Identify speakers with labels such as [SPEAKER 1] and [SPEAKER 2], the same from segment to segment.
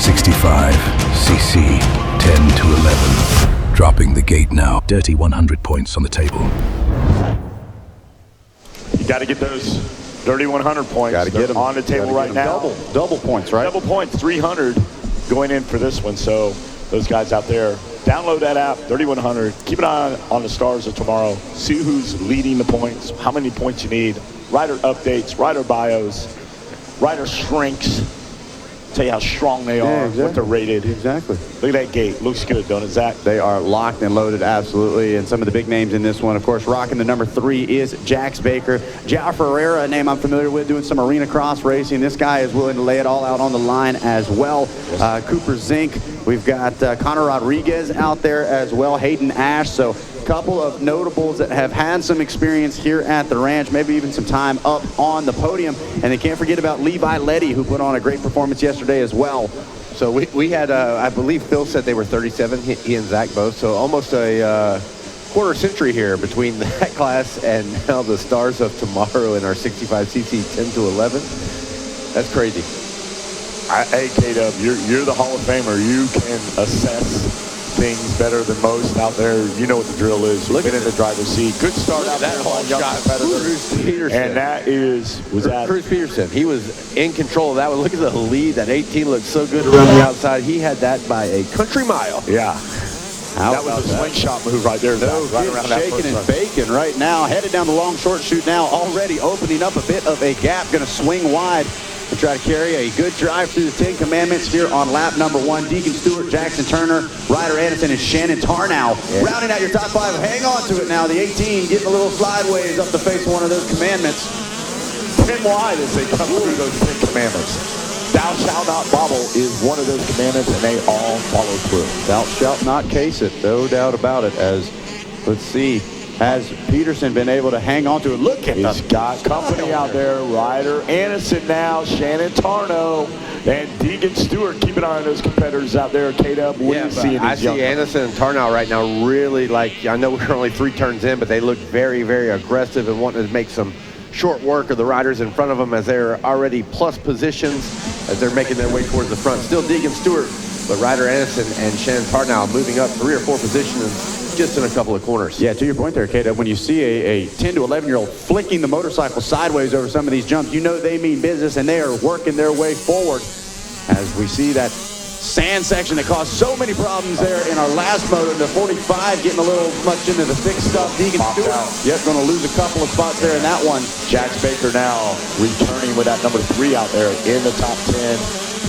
[SPEAKER 1] 65cc, 10 to 11. Dropping the gate now. Dirty 100 points on the table.
[SPEAKER 2] You got to get those dirty 100 points.
[SPEAKER 3] Got to get them
[SPEAKER 2] on the table right now.
[SPEAKER 3] Double points, right?
[SPEAKER 2] Double points, 300 going in for this one. So those guys out there, download that app, 3100. Keep an eye on the stars of tomorrow. See who's leading the points, how many points you need. Rider updates, rider bios, rider strengths. Tell you how strong they are,
[SPEAKER 3] exactly.
[SPEAKER 2] what they're rated.
[SPEAKER 3] Exactly.
[SPEAKER 2] Look at that gate. Looks good, don't it, Zach?
[SPEAKER 3] They are locked and loaded, absolutely. And some of the big names in this one, of course, rocking the number 3 is Jax Baker. João Ferreira, a name I'm familiar with, doing some arena cross racing. This guy is willing to lay it all out on the line as well. Cooper Zink. We've got Connor Rodriguez out there as well. Hayden Ash. So a couple of notables that have had some experience here at the ranch, maybe even some time up on the podium. And they can't forget about Levi Letty, who put on a great performance yesterday as well.
[SPEAKER 4] So we had, I believe Phil said they were 37, he and Zach both. So almost a quarter century here between that class and now the stars of tomorrow in our 65cc 10 to 11. That's crazy.
[SPEAKER 2] Hey, K-Dub, you're the Hall of Famer. You can assess things better than most out there. You know what the drill is. You've been in the driver's seat. Good start out there on young competitors. And that was that
[SPEAKER 4] Cruz Peterson. He was in control of that one. Look at the lead. That 18 looked so good around the outside. He had that by a country mile.
[SPEAKER 2] Yeah. That was a slingshot move right there. Right around that
[SPEAKER 3] shaking and baking right now. Headed down the long short chute now. Already opening up a bit of a gap. Going to swing wide to try to carry a good drive through the 10 Commandments here on lap number 1. Deacon Stewart, Jackson Turner, Ryder Anderson, and Shannon Tarnow. Rounding out your top 5. Hang on to it now. The 18 getting a little sideways up the face of one of those commandments.
[SPEAKER 2] 10 wide as they come through those 10 Commandments. Thou shalt not bobble is one of those commandments, and they all follow through.
[SPEAKER 3] Thou shalt not case it, no doubt about it. As, let's see, has Peterson been able to hang on to it? Look at
[SPEAKER 2] He's got company out there. Ryder Anderson now, Shannon Tarnow, and Deacon Stewart. Keep an eye on those competitors out there. K-Dub, what do you see in
[SPEAKER 4] I
[SPEAKER 2] these
[SPEAKER 4] see
[SPEAKER 2] young
[SPEAKER 4] Anderson and Tarnow right now really like, I know we're only 3 turns in, but they look very, very aggressive and wanting to make some short work of the riders in front of them as they're already plus positions as they're making their way towards the front. Still Deacon Stewart, but Ryder Anderson and Shannon Tarnow moving up 3 or 4 positions just in a couple of corners.
[SPEAKER 3] Yeah, to your point there, Kata, when you see a 10 to 11-year-old flicking the motorcycle sideways over some of these jumps, you know they mean business and they are working their way forward. As we see that sand section that caused so many problems there in our last moto, the 45 getting a little much into the thick stuff. Deacon Stewart, yep, going to lose a couple of spots there in that one.
[SPEAKER 2] Jax Baker now returning with that number 3 out there in the top 10.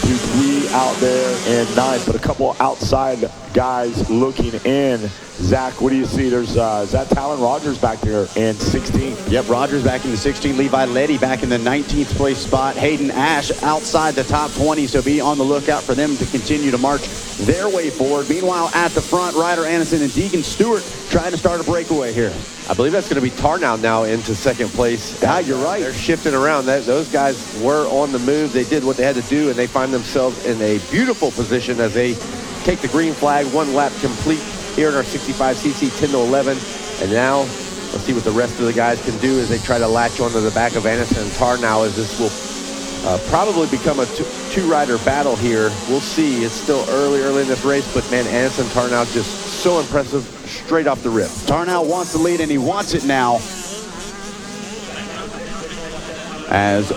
[SPEAKER 2] 2-3 out there in 9th, but a couple outside guys looking in. Zach, what do you see? There's is that Talon Rogers back there in 16th?
[SPEAKER 3] Yep, Rogers back in the 16th. Levi Letty back in the 19th place spot. Hayden Ash outside the top 20, so be on the lookout for them to continue to march their way forward. Meanwhile, at the front, Ryder Anderson and Deacon Stewart trying to start a breakaway here.
[SPEAKER 4] I believe that's going to be Tarnow now into 2nd place.
[SPEAKER 3] Yeah, you're right.
[SPEAKER 4] They're shifting around. Those guys were on the move. They did what they had to do, and they find themselves in a beautiful position as they take the green flag, 1 lap complete here in our 65cc 10 to 11. And now let's see what the rest of the guys can do as they try to latch onto the back of Anderson and Tarnow, as this will probably become a 2-rider battle here. We'll see. It's still early in this race, but man, Anderson and Tarnow just so impressive straight off the rip.
[SPEAKER 3] Tarnow wants the lead, and he wants it now. As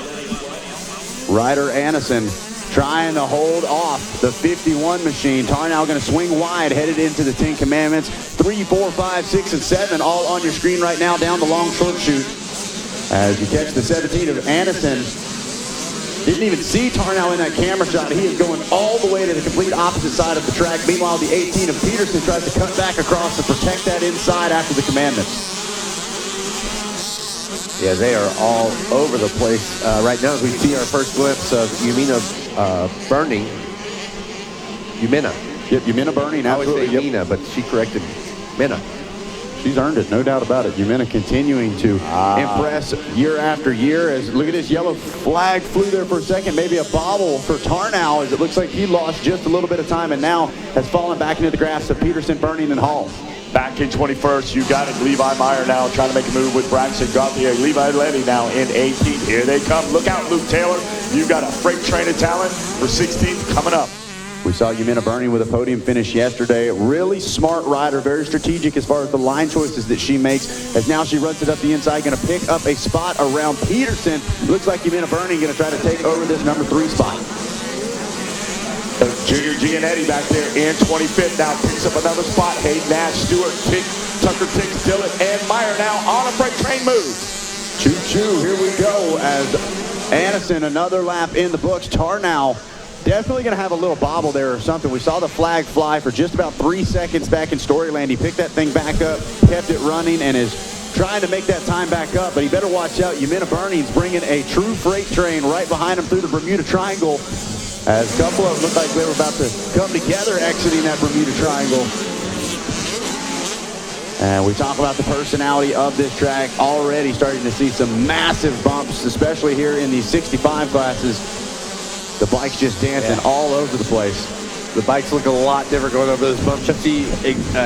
[SPEAKER 3] Ryder Anderson trying to hold off the 51 machine. Tarnow going to swing wide, headed into the 10 Commandments. 3, 4, 5, 6, and 7 all on your screen right now down the long short chute. As you catch the 17 of Anderson. Didn't even see Tarnow in that camera shot. He is going all the way to the complete opposite side of the track. Meanwhile, the 18 of Peterson tries to cut back across to protect that inside after the Commandments.
[SPEAKER 4] Yeah, they are all over the place right now as we see our first glimpse of Umina burning. Umina.
[SPEAKER 3] Yep, Umina burning.
[SPEAKER 4] I always say Umina, but she corrected Mina.
[SPEAKER 3] She's earned it, no doubt about it. Umina continuing to impress year after year. As look at this yellow flag flew there for a second. Maybe a bobble for Tarnow, as it looks like he lost just a little bit of time and now has fallen back into the grasp of Peterson, Burning, and Hall.
[SPEAKER 2] Back in 21st, you got it. Levi Meyer now trying to make a move with Braxton Gauthier. Levi Letty now in 18th. Here they come. Look out, Luke Taylor. You got a freight train of talent for 16th coming up.
[SPEAKER 3] We saw Yumina Burning with a podium finish yesterday. Really smart rider, very strategic as far as the line choices that she makes. As now she runs it up the inside, going to pick up a spot around Peterson. Looks like Yumina Burning going to try to take over this number 3 spot.
[SPEAKER 2] Junior Giannetti back there in 25th now picks up another spot. Hayden Nash, Stewart, Tucker Ticks, Dillon, and Meyer now on a freight train move.
[SPEAKER 3] Choo-choo, here we go as Anderson, another lap in the books. Tarnow definitely going to have a little bobble there or something. We saw the flag fly for just about 3 seconds back in Storyland. He picked that thing back up, kept it running, and is trying to make that time back up. But he better watch out. Yumina Burning's bringing a true freight train right behind him through the Bermuda Triangle. As a couple of them looked like they were about to come together exiting that Bermuda Triangle. And we talk about the personality of this track, already starting to see some massive bumps, especially here in these 65 classes. The bike's just dancing all over the place.
[SPEAKER 4] The bikes look a lot different going over those bumps. You see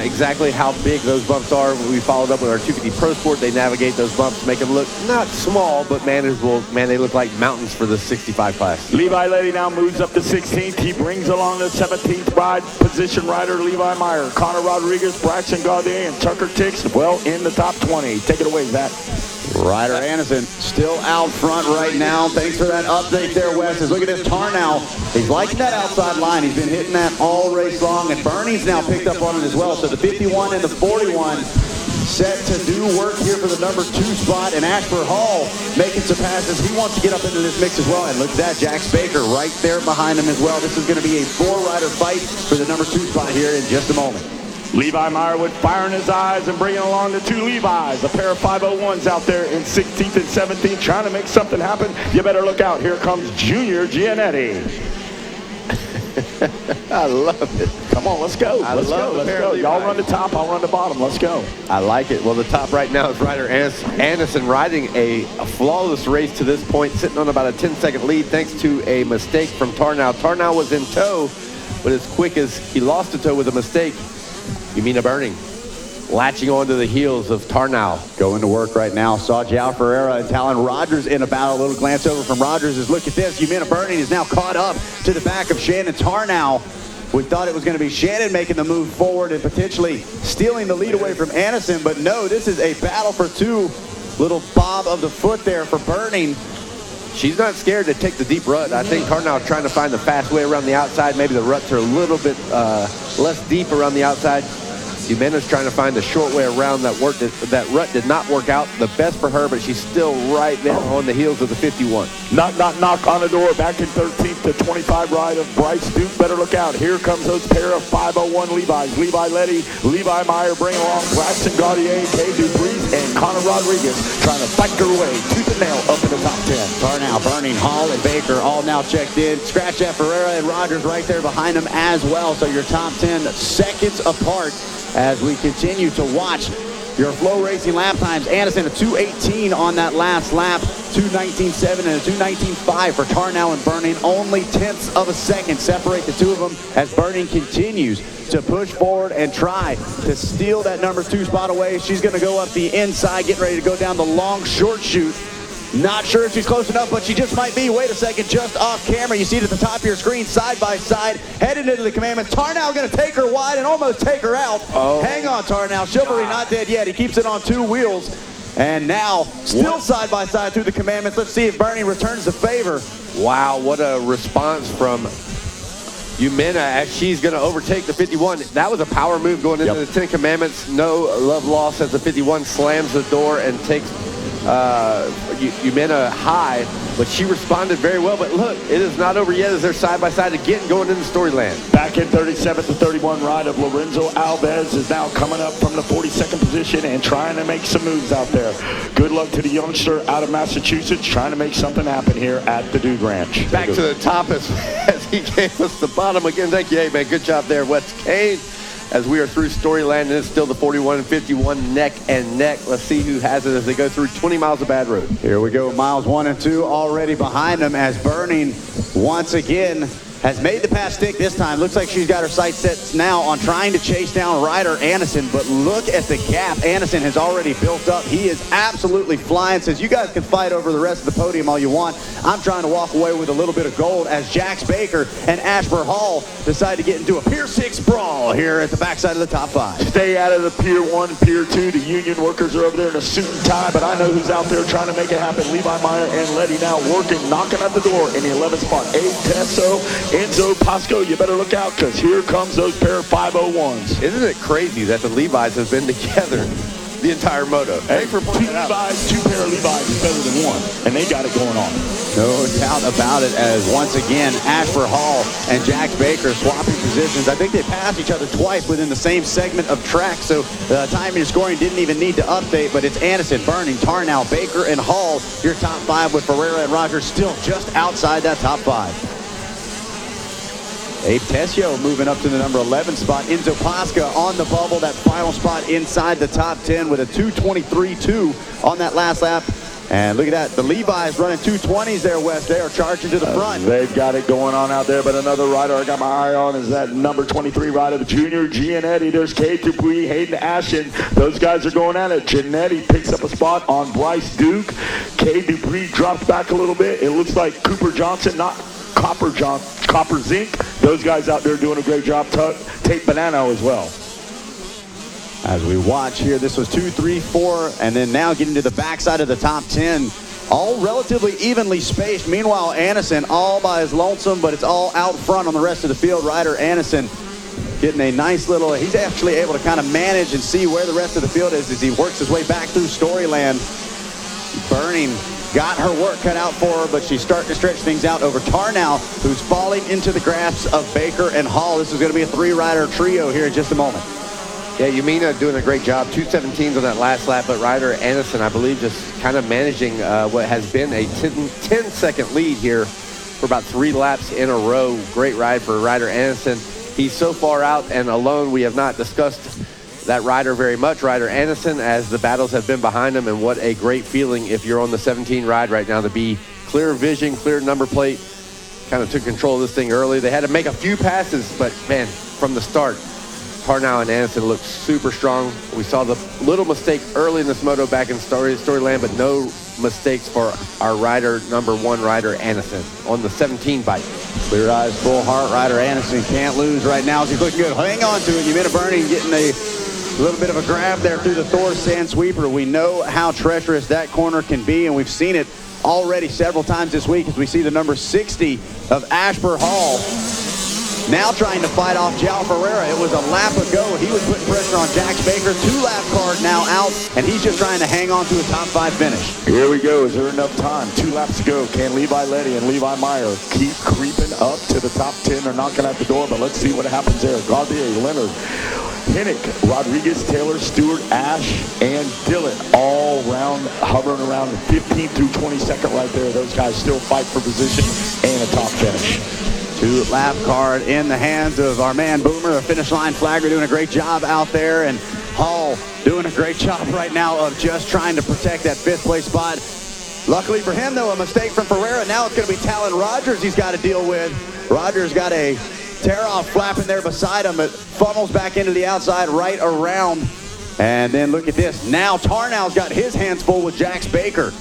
[SPEAKER 4] exactly how big those bumps are. We followed up with our 250 Pro Sport. They navigate those bumps, make them look not small, but manageable. Man, they look like mountains for the 65 class.
[SPEAKER 2] Levi Letty now moves up to 16th. He brings along the 17th position rider, Levi Meyer. Connor Rodriguez, Braxton Gaudier, and Tucker Ticks, well, in the top 20. Take it away, Zach.
[SPEAKER 3] Ryder Anderson still out front right now. Thanks for that update there, Wes. Look at this Tarnow. He's liking that outside line. He's been hitting that all race long, and Bernie's now picked up on it as well. So the 51 and the 41 set to do work here for the number 2 spot, and Ashford Hall making some passes. He wants to get up into this mix as well, and look at that, Jax Baker right there behind him as well. This is going to be a 4-rider fight for the number 2 spot here in just a moment.
[SPEAKER 2] Levi Meyer with fire in his eyes and bringing along the 2 Levi's. A pair of 501s out there in 16th and 17th trying to make something happen. You better look out. Here comes Junior Giannetti.
[SPEAKER 4] I love it.
[SPEAKER 2] Come on, let's go. Let's go. Y'all run the top, I'll run the bottom. Let's go.
[SPEAKER 4] I like it. Well, the top right now is Ryder Anderson riding a flawless race to this point, sitting on about a 10-second lead thanks to a mistake from Tarnow. Tarnow was in tow, but as quick as he lost the tow with a mistake, Yumina Burning latching onto the heels of Tarnow.
[SPEAKER 3] Going to work right now. Saw João Ferreira and Talon Rogers in a battle. A little glance over from Rogers is look at this. Yumina Burning is now caught up to the back of Shannon Tarnow. We thought it was going to be Shannon making the move forward and potentially stealing the lead away from Anderson, but no, this is a battle for 2. Little bob of the foot there for Burning.
[SPEAKER 4] She's not scared to take the deep rut. I think Tarnow trying to find the fast way around the outside. Maybe the ruts are a little bit less deep around the outside. Yumina's trying to find the short way around that rut did not work out the best for her, but she's still right there on the heels of the 51.
[SPEAKER 2] Knock, knock, knock on the door. Back in 13th to 25 ride of Bryce Duke. Better look out. Here comes those pair of 501 Levi's. Levi Letty, Levi Meyer bring along Braxton Gaudier, Kay Dupreez, and Connor Rodriguez trying to fight their way tooth and nail up in the top 10.
[SPEAKER 3] Tarnow, Burning, Hall, and Baker all now checked in. Scratch at Ferreira and Rogers right there behind them as well. So your top 10 seconds apart as we continue to watch your Flow Racing lap times. Anderson a 2:18 on that last lap, 2:19.7 and a 2:19.5 for Tarnow and Burning. Only tenths of a second separate the 2 of them as Burning continues to push forward and try to steal that number 2 spot away. She's going to go up the inside, getting ready to go down the long short chute. Not sure if she's close enough, but she just might be. Wait a second, just off camera. You see it at the top of your screen, side by side, headed into the commandment. Tarnow going to take her wide and almost take her out. Oh. Hang on, Tarnow. Chivalry not dead yet. He keeps it on 2 wheels. And now, still side by side through the commandments. Let's see if Burning returns the favor.
[SPEAKER 4] Wow, what a response from Yumina as she's going to overtake the 51. That was a power move going into the 10 commandments. No love lost as the 51 slams the door and takes Yumina high, but she responded very well. But look, it is not over yet as they're side by side again going into Storyland.
[SPEAKER 2] Back in 37th to 31 ride of Lorenzo Alves is now coming up from the 42nd position and trying to make some moves out there. Good luck to the youngster out of Massachusetts trying to make something happen here at the Dude Ranch.
[SPEAKER 4] Back to the top as he gave us the bottom again. Thank you, hey man, good job there, Wes Kane. As we are through Storyland, and it's still the 41 and 51 neck and neck. Let's see who has it as they go through 20 miles of bad road.
[SPEAKER 3] Here we go, miles 1 and 2 already behind them as Burning once again has made the pass stick this time. Looks like she's got her sights set now on trying to chase down Ryder Anderson, but look at the gap Anderson has already built up. He is absolutely flying. Says, you guys can fight over the rest of the podium all you want. I'm trying to walk away with a little bit of gold as Jax Baker and Ashford Hall decide to get into a Pier 6 brawl here at the backside of the top 5.
[SPEAKER 2] Stay out of the Pier 1, Pier 2. The union workers are over there in a suit and tie, but I know who's out there trying to make it happen. Levi Meyer and Letty now working, knocking at the door in the 11th spot. Abe Tesso, Enzo Pasco, you better look out because here comes those pair of 501s.
[SPEAKER 4] Isn't it crazy that the Levi's have been together the entire moto?
[SPEAKER 2] Hey, for two Levi's, two pair of Levi's is better than one, and they got it going on.
[SPEAKER 3] No doubt about it, as once again, Ashford Hall and Jax Baker swapping positions. I think they passed each other twice within the same segment of track, so the timing and scoring didn't even need to update, but it's Anderson, Burning, Tarnow, Baker, and Hall, your top 5, with Ferreira and Rogers still just outside that top 5. Abe Tessio moving up to the number 11 spot. Enzo Pasca on the bubble, that final spot inside the top 10 with a 2:23.2 on that last lap. And look at that, the Levi's running 2:20s there, Wes. They are charging to the front.
[SPEAKER 2] They've got it going on out there, but another rider I got my eye on is that number 23 rider, the junior Gianetti. There's Kate Dupuis, Hayden Ashton. Those guys are going at it. Gianetti picks up a spot on Bryce Duke. Kate Dupuis drops back a little bit. It looks like Cooper Johnson, not Copper Zinc. Those guys out there doing a great job. Tate Banano as well.
[SPEAKER 3] As we watch here, this was 2, 3, 4, and then now getting to the backside of the top 10. All relatively evenly spaced. Meanwhile, Anderson all by his lonesome, but it's all out front on the rest of the field. Ryder Anderson getting a nice little, he's actually able to kind of manage and see where the rest of the field is as he works his way back through Storyland. Burning got her work cut out for her, but she's starting to stretch things out over Tarnow, who's falling into the grasp of Baker and Hall. This is going to be a 3-rider trio here in just a moment.
[SPEAKER 4] Yeah, Yumina doing a great job. 2:17s on that last lap, but Ryder Anderson, I believe, just kind of managing what has been a 10-second lead here for about 3 laps in a row. Great ride for Ryder Anderson. He's so far out and alone, we have not discussed that rider very much, Ryder Anderson, as the battles have been behind him, and what a great feeling if you're on the 17 ride right now to be clear vision, clear number plate. Kind of took control of this thing early. They had to make a few passes, but man, from the start, Tarnow and Anderson looked super strong. We saw the little mistake early in this moto back in Storyland, but no mistakes for our rider, number 1 Ryder Anderson on the 17 bike.
[SPEAKER 3] Clear eyes, full heart. Ryder Anderson can't lose right now. He's looking good. Hang on to it. Yumina Burning getting a little bit of a grab there through the Thor sand sweeper. We know how treacherous that corner can be, and we've seen it already several times this week as we see the number 60 of Ashford Hall now trying to fight off João Ferreira. It was a lap ago. He was putting pressure on Jax Baker. 2-lap card now out, and he's just trying to hang on to a top 5 finish.
[SPEAKER 2] Here we go. Is there enough time? 2 laps to go. Can Levi Letty and Levi Meyer keep creeping up to the top 10? They're knocking at the door, but let's see what happens there. Gaudier, Leonard, Hinnick, Rodriguez, Taylor, Stewart, Ash, and Dillon all round, hovering around the 15th through 22nd right there. Those guys still fight for position and a top finish.
[SPEAKER 3] 2-lap card in the hands of our man Boomer, the finish line flagger, doing a great job out there, and Hall doing a great job right now of just trying to protect that 5th place spot. Luckily for him, though, a mistake from Ferreira. Now it's going to be Talon Rogers he's got to deal with. Rogers got a tear-off flapping there beside him. It funnels back into the outside right around. And then look at this. Now Tarnow's got his hands full with Jax Baker.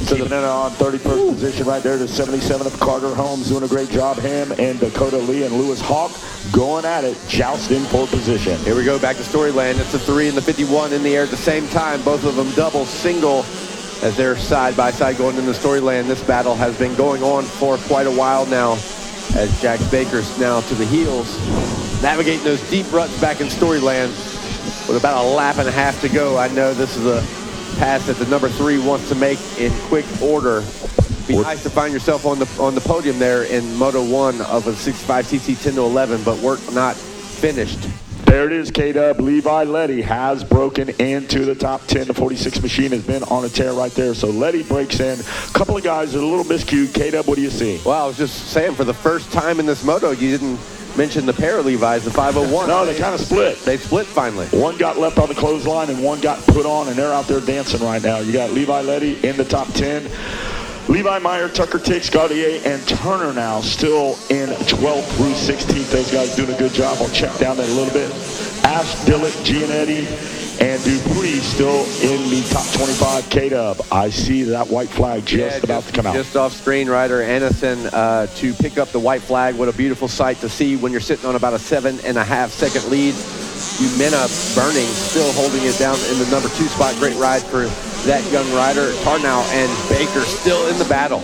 [SPEAKER 2] Keeping it on 31st position right there to 77 of Carter Holmes, doing a great job. Him and Dakota Lee and Lewis Hawk going at it, jousting for position.
[SPEAKER 4] Here we go, back to Storyland. It's the 3 and the 51 in the air at the same time. Both of them double, single, as they're side by side going into Storyland. This battle has been going on for quite a while now, as Jax Baker's now to the heels, navigating those deep ruts back in Storyland with about a lap and a half to go. I know this is a pass that the number 3 wants to make in quick order. Be nice to find yourself on the podium there in Moto 1 of a 65cc 10-11, but work not finished.
[SPEAKER 2] There it is, K-Dub. Levi Letty has broken into the top 10. The 46 machine has been on a tear right there. So Letty breaks in. A couple of guys are a little miscued. K-Dub, what do you see?
[SPEAKER 4] Well, I was just saying, for the first time in this moto, you didn't mention the pair of Levi's, the 501.
[SPEAKER 2] No, they kind of split.
[SPEAKER 4] They split finally.
[SPEAKER 2] One got left on the clothesline and one got put on, and they're out there dancing right now. You got Levi Letty in the top 10. Levi Meyer, Tucker Tix, Gaudier, and Turner now still in 12th through 16th. Those guys doing a good job. I'll check down that a little bit. Ash, Dillett, Gianetti, and Dupree still in the top 25. K-Dub, I see that white flag just about to come out.
[SPEAKER 4] Just off screen, Ryder Anderson to pick up the white flag. What a beautiful sight to see when you're sitting on about a 7.5 second lead. Umena burning, still holding it down in the number 2 spot. Great ride for that young rider. Tarnow and Baker still in the battle.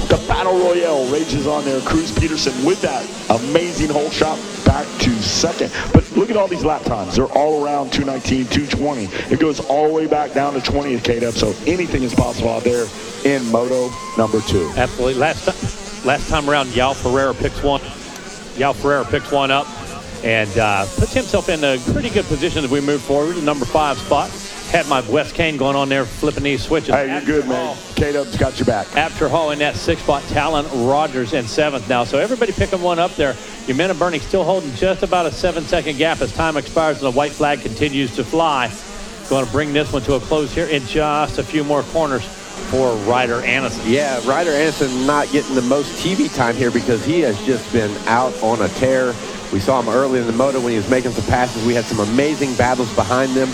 [SPEAKER 2] The battle royale rages on there. Cruz Peterson with that amazing hole shot back to second. But look at all these lap times. They're all around 2:19, 2:20. It goes all the way back down to 20th, K-Dub. So anything is possible out there in Moto number 2.
[SPEAKER 5] Absolutely. Last time around, Yao Ferreira picks one up and puts himself in a pretty good position as we move forward to number 5 spot. Had my West Kane going on there, flipping these switches.
[SPEAKER 2] Hey, you're good, man. K-Dub's got your back.
[SPEAKER 5] After Hall in that 6 spot, Talon Rogers in 7th now. So everybody picking one up there. Umena Burning still holding just about a 7-second gap as time expires and the white flag continues to fly. Going to bring this one to a close here in just a few more corners for Ryder Anderson.
[SPEAKER 4] Yeah, Ryder Anderson not getting the most TV time here because he has just been out on a tear. We saw him early in the Moto when he was making some passes. We had some amazing battles behind them.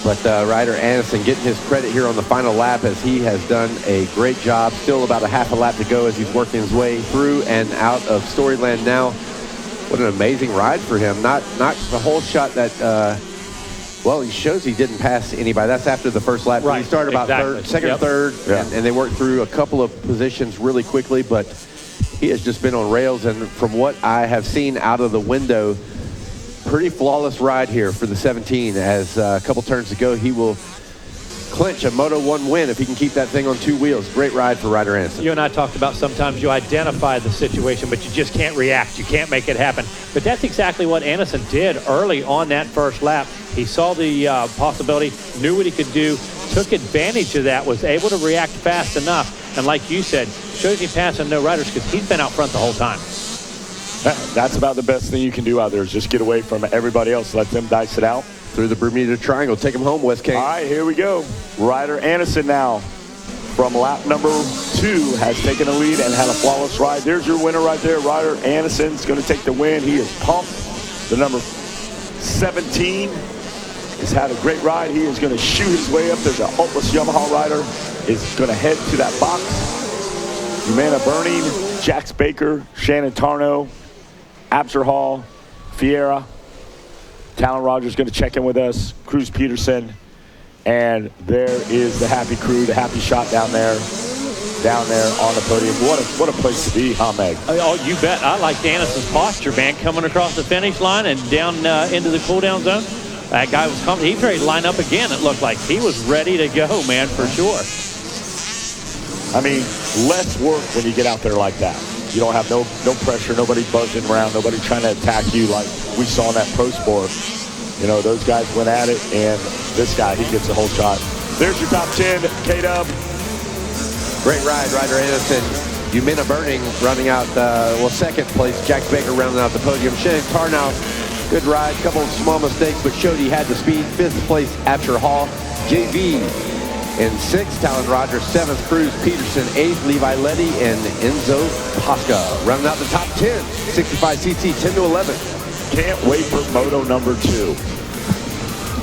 [SPEAKER 4] But Ryder Anderson getting his credit here on the final lap as he has done a great job. Still about a half a lap to go as he's working his way through and out of Storyland now. What an amazing ride for him. Not the whole shot that, well, he shows he didn't pass anybody. That's after the first lap.
[SPEAKER 5] Right,
[SPEAKER 4] He started about second, third, and they worked through a couple of positions really quickly. But he has just been on rails. And from what I have seen out of the window, pretty flawless ride here for the 17 as a couple turns to go. He will clinch a Moto 1 win if he can keep that thing on 2 wheels. Great ride for Ryder Anderson.
[SPEAKER 5] You and I talked about sometimes you identify the situation, but you just can't react. You can't make it happen. But that's exactly what Anderson did early on that first lap. He saw the possibility, knew what he could do, took advantage of that, was able to react fast enough. And like you said, shows he passing no riders because he's been out front the whole time.
[SPEAKER 2] That's about the best thing you can do out there is just get away from everybody else. Let them dice it out.
[SPEAKER 4] Through the Bermuda Triangle. Take him home, West Kane.
[SPEAKER 2] All right, here we go. Ryder Anderson now from lap number 2 has taken a lead and had a flawless ride. There's your winner right there. Ryder Anderson's going to take the win. He is pumped. The number 17 has had a great ride. He is going to shoot his way up. There's an Ultras Yamaha rider is going to head to that box. Umena Burning, Jax Baker, Shannon Tarnow, Abser Hall, Fiera, Talon Rogers going to check in with us, Cruz Peterson, and there is the happy crew, the happy shot down there on the podium. What a place to be, huh, Meg?
[SPEAKER 5] Oh, you bet. I like Anderson's posture, man, coming across the finish line and down into the cool-down zone. That guy was coming. He was ready to line up again. It looked like he was ready to go, man, for sure.
[SPEAKER 2] I mean, less work when you get out there like that. You don't have no pressure, nobody buzzing around, nobody trying to attack you like we saw in that Pro Sport. You know, those guys went at it, and this guy, he gets the whole shot. There's your top 10, K-Dub.
[SPEAKER 4] Great ride, Ryder Anderson. Umena Burning running out, second place. Jack Baker rounding out the podium. Shannon Tarnow, good ride. Couple of small mistakes, but showed he had the speed. 5th place, Absher Hall. JV in 6th, Talon Rogers. 7th, Cruz Peterson. 8th, Levi Letty and Enzo Pasca. Running out the top 10, 65cc, 10 to 11.
[SPEAKER 2] Can't wait for Moto number 2.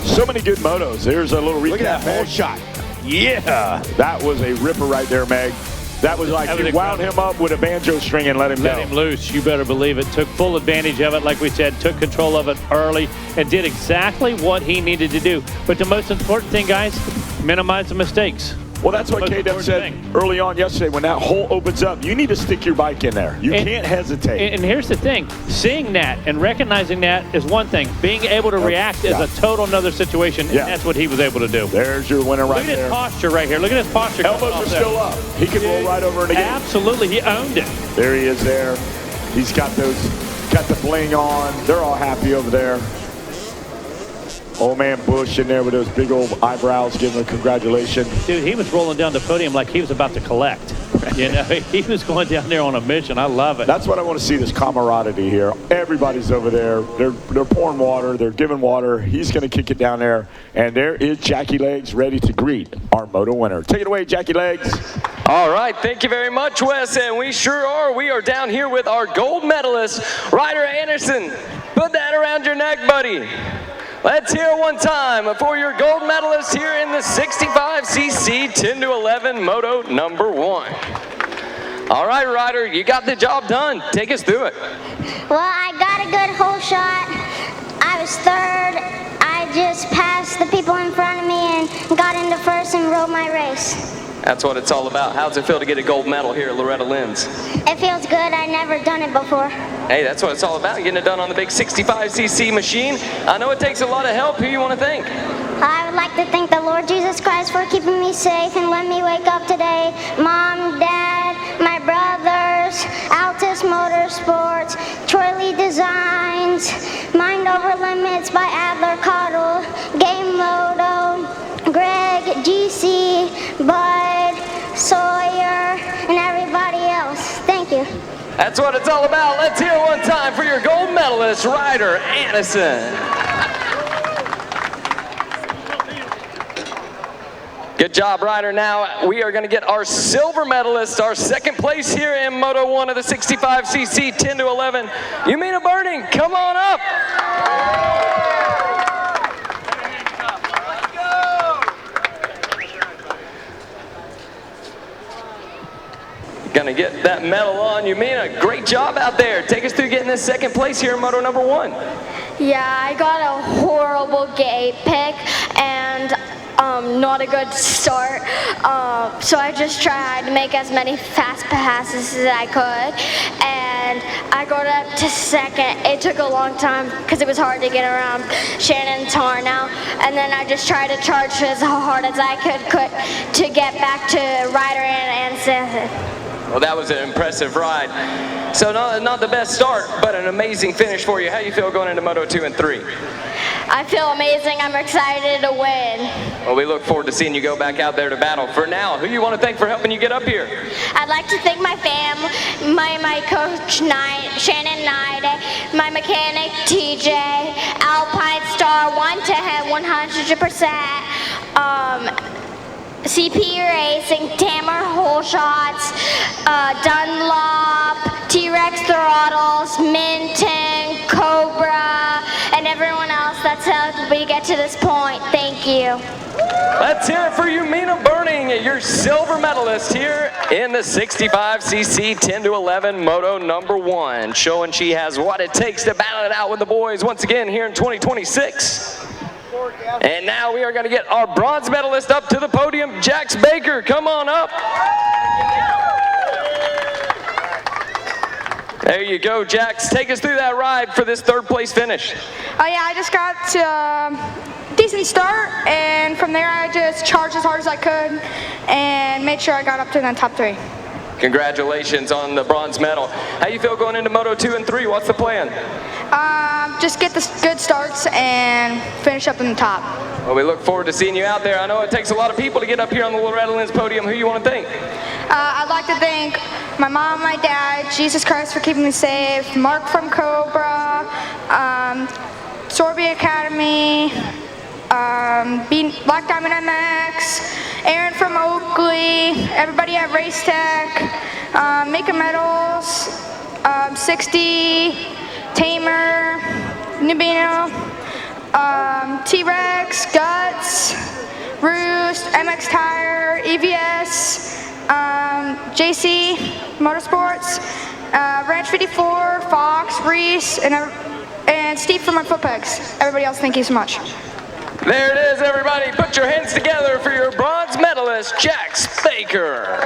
[SPEAKER 2] So many good motos. Here's a little recap.
[SPEAKER 4] Look at that whole shot.
[SPEAKER 2] Yeah, that was a ripper right there, Meg. That was like you wound him up with a banjo string and let him go.
[SPEAKER 5] Let him loose. You better believe it. Took full advantage of it, like we said. Took control of it early and did exactly what he needed to do. But the most important thing, guys, minimize the mistakes.
[SPEAKER 2] Well, that's what K-Dub said early on yesterday. When that hole opens up, you need to stick your bike in there. You can't hesitate.
[SPEAKER 5] And here's the thing. Seeing that and recognizing that is one thing. Being able to react is a total another situation, and that's what he was able to do.
[SPEAKER 2] There's your winner right there.
[SPEAKER 5] Look at his posture right here. Look at his posture.
[SPEAKER 2] Elbows are still up. He can roll right over it again.
[SPEAKER 5] Absolutely. He owned it.
[SPEAKER 2] There he is there. He's got the bling on. They're all happy over there. Old man Bush in there with those big old eyebrows giving a congratulations.
[SPEAKER 5] Dude, he was rolling down the podium like he was about to collect. You know, he was going down there on a mission. I love it.
[SPEAKER 2] That's what I want to see, this camaraderie here. Everybody's over there. They're pouring water. They're giving water. He's going to kick it down there. And there is Jackie Legs ready to greet our Moto winner. Take it away, Jackie Legs.
[SPEAKER 6] All right, thank you very much, Wes, and we sure are. We are down here with our gold medalist, Ryder Anderson. Put that around your neck, buddy. Let's hear it one time for your gold medalist here in the 65cc 10 to 11 Moto number 1. All right, Ryder, you got the job done. Take us through it.
[SPEAKER 7] Well, I got a good hole shot. I was third. I just passed the people in front of me and got into first and rode my race.
[SPEAKER 6] That's what it's all about. How's it feel to get a gold medal here at Loretta Lynn's?
[SPEAKER 7] It feels good. I've never done it before.
[SPEAKER 6] Hey, that's what it's all about, getting it done on the big 65cc machine. I know it takes a lot of help. Who you want to thank?
[SPEAKER 7] I would like to thank the Lord Jesus Christ for keeping me safe and letting me wake up today. Mom, Dad, my brothers, Altus Motorsports, Troy Lee Designs, Mind Over Limits by Adler Cottle, Game Moto, Greg, GC, Bud, Sawyer, and everybody else. Thank you.
[SPEAKER 6] That's what it's all about. Let's hear it one time for your gold medalist, Ryder Anderson. Good job, Ryder. Now we are going to get our silver medalist, our second place here in Moto 1 of the 65cc 10 to 11. Yumina Burning, come on up. Gonna get that medal on. Yumina, great job out there. Take us through getting this second place here in Moto number 1.
[SPEAKER 8] Yeah, I got a horrible gate pick and not a good start. So I just tried to make as many fast passes as I could, and I got up to second. It took a long time because it was hard to get around Shannon Tarnow, and then I just tried to charge as hard as I could to get back to Ryder and Anderson.
[SPEAKER 6] Well, that was an impressive ride. So not the best start, but an amazing finish for you. How you feel going into Moto 2 and 3?
[SPEAKER 8] I feel amazing. I'm excited to win.
[SPEAKER 6] Well, we look forward to seeing you go back out there to battle. For now, who you want to thank for helping you get up here?
[SPEAKER 8] I'd like to thank my family, my coach, Shannon Knight, my mechanic, TJ, Alpine Star, 100%, CP Racing, Tamer Hole Shots, Dunlop, T-Rex Throttles, Minton, Cobra, and everyone else that's helped me get to this point. Thank you.
[SPEAKER 6] Let's hear it for Yumina Burning, your silver medalist here in the 65cc 10 to 11 Moto number 1, showing she has what it takes to battle it out with the boys once again here in 2026. And now we are going to get our bronze medalist up to the podium, Jax Baker. Come on up. There you go, Jax. Take us through that ride for this third place finish.
[SPEAKER 9] Oh yeah, I just got to decent start, and from there I just charged as hard as I could and made sure I got up to the top 3.
[SPEAKER 6] Congratulations on the bronze medal. How you feel going into Moto 2 and 3? What's the plan?
[SPEAKER 9] Just get the good starts and finish up in the top.
[SPEAKER 6] Well, we look forward to seeing you out there. I know it takes a lot of people to get up here on the Loretta Lynn's podium. Who you want to thank?
[SPEAKER 9] I'd like to thank my mom, my dad, Jesus Christ for keeping me safe, Mark from Cobra, Sorby Academy, Black Diamond MX, Aaron from Oakley, everybody at Race Tech, Maker Metals, 60, Tamer, Nubino, T-Rex, Guts, Roost, MX Tire, EVS, JC Motorsports, Ranch 54, Fox, Reese, and Steve from my foot pegs. Everybody else, thank you so much.
[SPEAKER 6] There it is, everybody. Put your hands together for your bronze medalist, Jax Baker.